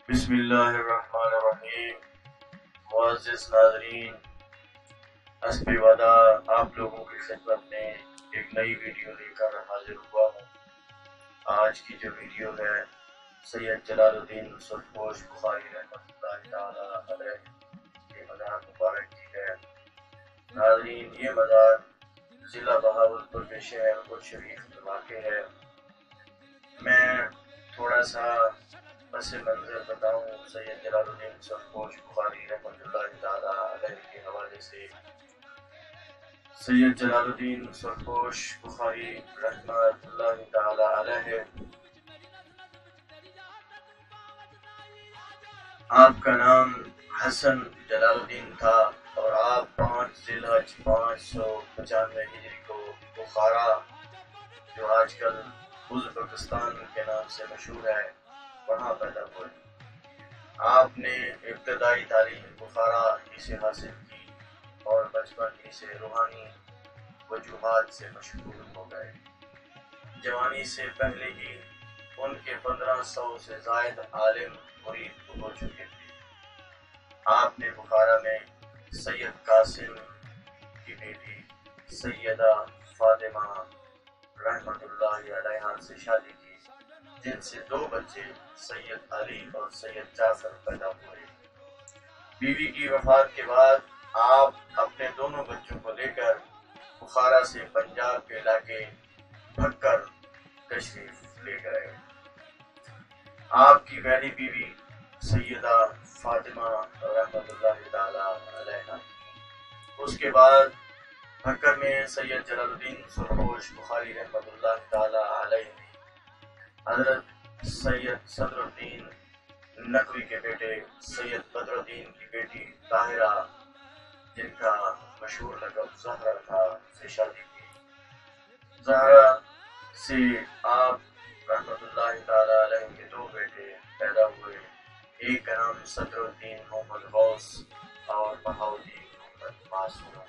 بسم اللہ الرحمن الرحیم۔ معزز ناظرین، حسب وعدہ آپ لوگوں کی خدمت میں ایک نئی ویڈیو لے کر حاضر ہوا ہوں۔ آج کی جو ویڈیو ہے سید جلال الدین سرخپوش بخاری رحمۃ اللہ تعالی علیہ کے مزار مبارک کی ہے۔ ناظرین، یہ مزار ضلع بہاولپور کے شہر الشریف میں واقع ہے۔ میں تھوڑا سا پس منظر بتاؤں سید جلال الدین سرخپوش بخاری رحمۃ اللہ تعالی علیہ کے حوالے سے۔ سید جلال الدین سرخپوش بخاری رحمۃ اللہ تعالی علیہ، آپ کا نام حسن جلال الدین تھا اور آپ 5 ذی الحج 595 ہجری کو بخارا، جو آج کل ازبکستان کے نام سے مشہور ہے، وہاں پیدا ہوئے۔ آپ نے ابتدائی تعلیم بخارا ہی سے حاصل کی اور بچپن ہی سے روحانی وجوہات سے مشغول ہو گئے۔ جوانی سے پہلے ہی ان کے 1500 سے زائد عالم مرید ہو چکے تھے۔ آپ نے بخارا میں سید قاسم کی بیٹی سیدہ فاطمہ رحمۃ اللہ علیہا سے شادی کی، جن سے 2 بچے سید علی اور سید جعفر پیدا ہوئے۔ بیوی کی وفات کے بعد آپ اپنے دونوں بچوں کو لے کر بخارا سے پنجاب کے علاقے بھکر تشریف لے گئے۔ آپ کی پہلی بیوی سیدہ فاطمہ رحمۃ اللہ تعالی علیہا، اس کے بعد بھکر میں سید جلال الدین سرخپوش بخاری رحمۃ اللہ تعالی علیہ نے حضرت سید صدر الدین نقوی کے بیٹے سید بدر الدین کی بیٹی طاہرہ، جن کا مشہور لقب زہرا تھا، سے شادی کی۔ زہرا سے آپ رحمۃ اللہ تعالی علیہ کے 2 بیٹے پیدا ہوئے، ایک کا نام صدر الدین محمد غوث اور بہاؤالدین محمد معصوم۔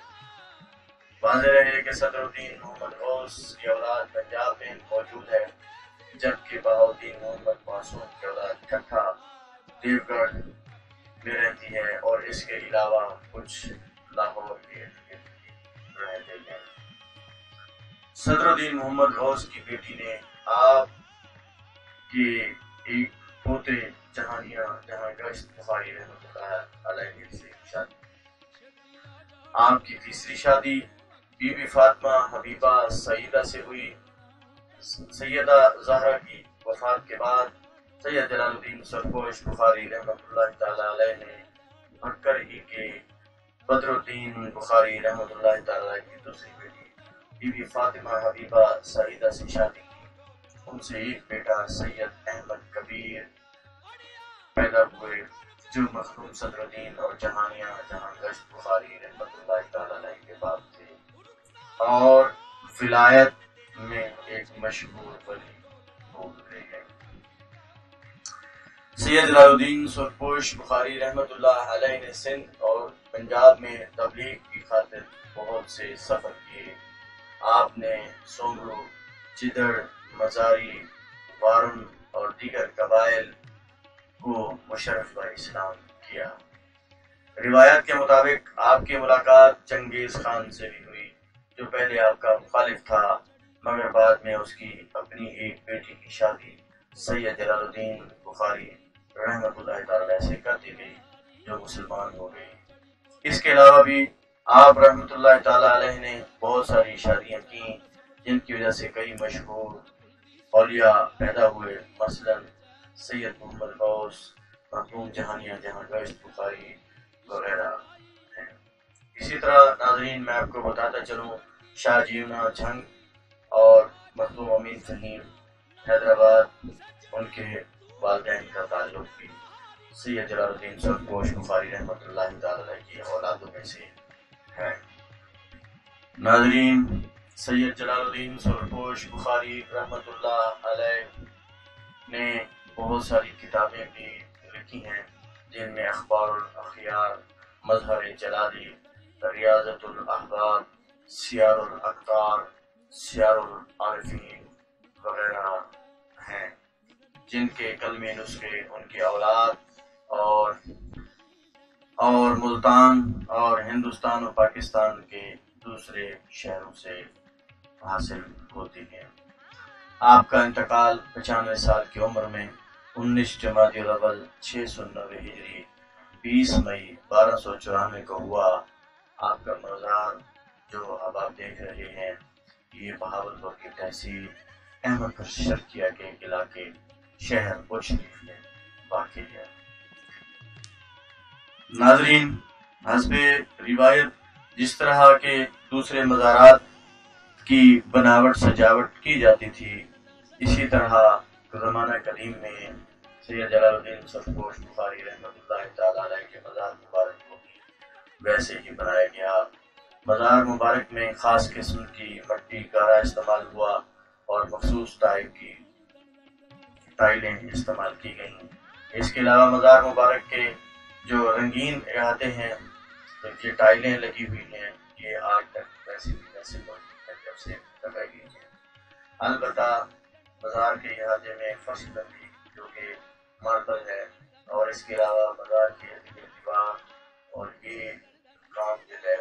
واضح رہے کہ صدر الدین محمد غوث کی اولاد پنجاب میں موجود ہے، جبکہ بہاؤالدین محمد معصوم کی اولاد ٹھٹھا دیو گڑھ میں رہتی ہے اور اس کے علاوہ کچھ لاہور کے رہتے ہیں۔ صدر الدین محمد غوث کی بیٹی نے آپ کے ایک پوتے جہاں گشت بخاری رحمۃ اللہ علیہ سے شادی کی۔ آپ کی تیسری شادی بی بی فاطمہ حبیبہ سعیدہ سے ہوئی۔ سیدہ زہرا کی وفات کے بعد سید جلال الدین سرخپوش بخاری رحمۃ اللہ تعالی علیہ نے بھکر ہی کے بدر الدین بخاری رحمۃ اللہ تعالی علیہ کی دوسری بیٹی بی بی فاطمہ حبیبہ سعیدہ سے شادی کی۔ ان سے ایک بیٹا سید احمد کبیر پیدا ہوئے، جو مخدوم صدر الدین اور جہاں گشت بخاری رحمۃ اللہ تعالی علیہ کے باپ تھے اور ولایت میں ایک مشہور ولی ہو گئے ہیں۔ سید جلال الدین سرخپوش بخاری رحمۃ اللہ علیہ نے سندھ اور پنجاب میں تبلیغ کی خاطر بہت سے سفر کیے۔ آپ نے سومرو، چدڑ، مزاری، وارن اور دیگر قبائل کو مشرف اسلام کیا۔ روایات کے مطابق آپ کی ملاقات چنگیز خان سے بھی ہوئی، جو پہلے آپ کا مخالف تھا، مگر بعد میں اس کی اپنی ایک بیٹی کی شادی سید جلال الدین بخاری رحمۃ اللہ تعالی سے کر دی گئی، جو مسلمان ہو گئی۔ اس کے علاوہ بھی آپ رحمۃ اللہ تعالی علیہ نے بہت ساری شادیاں کی، جن کی وجہ سے کئی مشہور اولیاء پیدا ہوئے، مثلا سید محمد غوث، مخدوم جہاں گشت بخاری وغیرہ ہیں۔ اسی طرح ناظرین، میں آپ کو بتاتا چلوں، شاہ جیونا جھنگ اور مخدوم امین فہیم حیدرآباد، ان کے والدین کا تعلق بھی سید جلال الدین سرخپوش بخاری رحمۃ اللہ تعالی کی اولادوں میں سے ہے۔ ناظرین، سید جلال الدین سرخپوش بخاری رحمۃ اللہ علیہ نے بہت ساری کتابیں بھی لکھی ہیں، جن میں اخبار الاخیار، مظہر جلالی، ریاضت الاحباب، سیار الاقطار، سیار العارفین وغیرہ ہیں۔ جن کے کلمی نسخے ان کی اولاد اور ملتان اور ہندوستان و پاکستان کے دوسرے شہروں سے حاصل ہوتی ہیں۔ آپ کا انتقال 95 سال کی عمر میں 19 جمادی الاول 690 ہجری 20 مئی 1294 کو ہوا۔ آپ کا مزار جو اب آپ دیکھ رہے ہیں یہ بہاولپور کی تحصیل احمد پور شرقیہ کے علاقے شہر بج شریف میں واقع ہے۔ ناظرین، حسب روایت جس طرح کے دوسرے مزارات کی بناوٹ سجاوٹ کی جاتی تھی، اسی طرح زمانہ قدیم میں سید جلال الدین سرپوش بخاری رحمۃ اللہ تعالی علیہ کے مزار مبارک کو بھی ویسے ہی بنایا گیا۔ مزار مبارک میں خاص قسم کی مٹی گارا استعمال ہوا اور مخصوص ٹائپ کی ٹائلیں استعمال کی گئیں۔ اس کے علاوہ مزار مبارک کے جو رنگین احاطے ہیں، یہ ٹائلیں لگی ہوئی ہیں، یہ آج تک ویسے موجود ہیں جب سے لگائی گئی ہیں۔ البتہ مزار کے احاطے میں فرش لگی جو کہ ماربل ہے، اور اس کے علاوہ مزار کے دیوار اور یہ کام جو ہے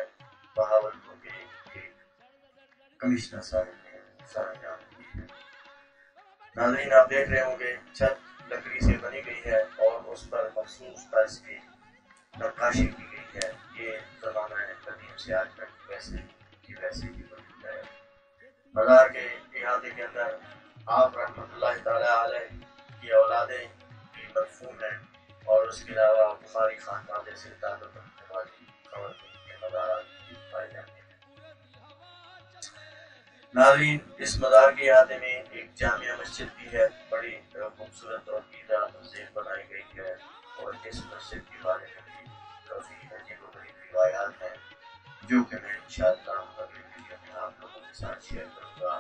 بہاولپور کے کمشنر صاحب نے سرانجام کی ہے۔ ناظرین، آپ دیکھ رہے ہوں گے چھت لکڑی سے بنی گئی ہے اور اس پر مخصوص طرز کی نقاشی کی گئی ہے۔ یہ زمانہ قدیم سے آج تک ویسے ہی موجود ہے۔ مزار کے احاطے کے اندر آپ رحمۃ اللہ تعالی علیہ کی اولادیں بھی مدفون ہیں، اور اس کے علاوہ بخاری خاندان سے تعلق رکھنے والی خواتین کے مزارات بھی پائے جاتے ہیں۔ ناظرین، اس مزار کے احاطے میں ایک جامع مسجد بھی ہے، بڑی خوبصورت اور دیدہ زیب بنائی گئی ہے، اور اس مسجد کے بارے میں بھی کافی عجیب و غریب روایات ہیں جو کہ میں انشاءاللہ اگلی ویڈیو میں آپ لوگوں کے ساتھ شیئر کروں گا۔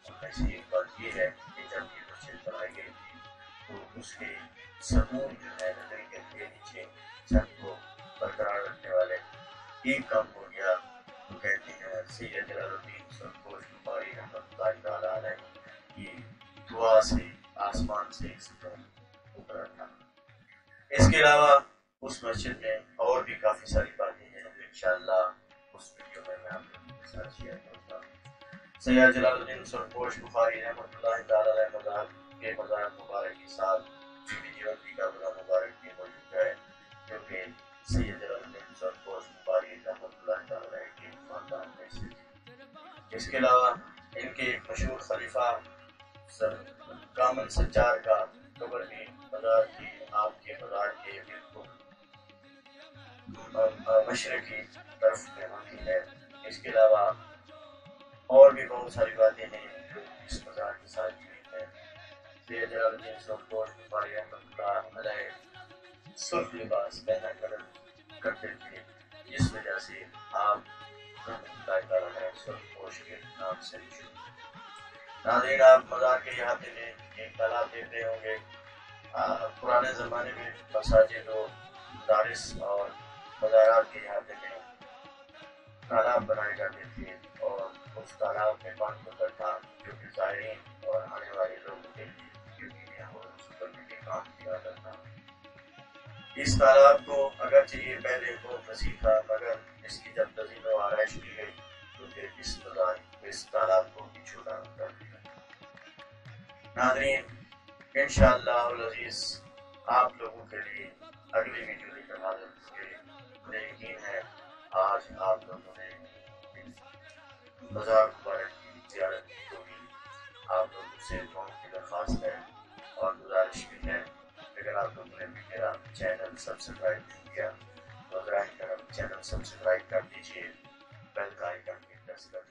ان میں سے ایک بات یہ ہے کہ جب یہ مسجد بنائی گئی تھی تو اس کے ستون جو ہے لکڑی کے نیچے چھت کو برقرار رکھنے والے ایک کام ہو گیا، تو کہتے ہیں سید جلال الدین سرپوش بخاری رحمۃ اللہ تعالی علیہ کی دعا سے آسمان سے ایک ستون اترا تھا۔ اس کے علاوہ اس مسجد میں اور بھی کافی ساری باتیں ہیں جو انشاءاللہ اس ویڈیو میں آپ لوگوں کے ساتھ شیئر کروں گا۔ سید جلال الدین سرپوش بخاری رحمۃ اللہ تعالی علیہ مزار مبارک کے ساتھ جیوتی کا بڑا مبارک بھی موجود ہے، جو کہ سید جلال الدین سرپوش بخاری رحمۃ اللہ تعالی علیہ کے خاندان میں سے تھی۔ اس کے علاوہ ان کے ایک مشہور خلیفہ کامن سچار کا قبر بھی مزار کی آپ کے مزار کے بالکل مشرقی طرف میں ہوتی ہے۔ اس کے علاوہ اور بھی بہت ساری باتیں ہیں جو اس مزار کے ساتھ جڑی ہیں۔ سید جلال الدین سرپوش بخاری رحمۃ اللہ علیہ سرخ لباس پہنا کرتے تھے، جس وجہ سے آپ رحمۃ اللہ تعالی سرپوش کے نام سے مشہور۔ ناظرین، آپ مزار کے احاطے میں ایک تالاب دیکھ رہے ہوں گے۔ پرانے زمانے میں مساجد و مدارس اور مزارات کے احاطے میں تالاب بنائے جاتے تھے، اور اس تالاب میں پانی ہوتا تھا جو کہ زائرین اور آنے والے لوگوں کے لیے کرنے کے کام کیا جاتا تھا۔ اس تالاب کو اگرچہ یہ پہلے بہت وسیع تھا، مگر اس کی جب تزئین و آرائش کی گئی تو پھر اس تالاب کو بھی چھوٹا کر دیا۔ ناظرین، انشاءاللہ العزیز آپ لوگوں کے لیے اگلی ویڈیو لے کر حاضر ہوں گے۔ مجھے یقین ہے آج آپ لوگوں نے مزار مبارک کی زیارت کی ہوگی۔ آپ لوگوں سے دعاؤں کی درخواست ہے اور گزارش بھی ہے، اگر آپ لوگوں نے بھی میرا چینل سبسکرائب نہیں کیا تو براہ کرم چینل سبسکرائب کر دیجیے، بیل کا آئیکن بھی پریس کر دیجیے۔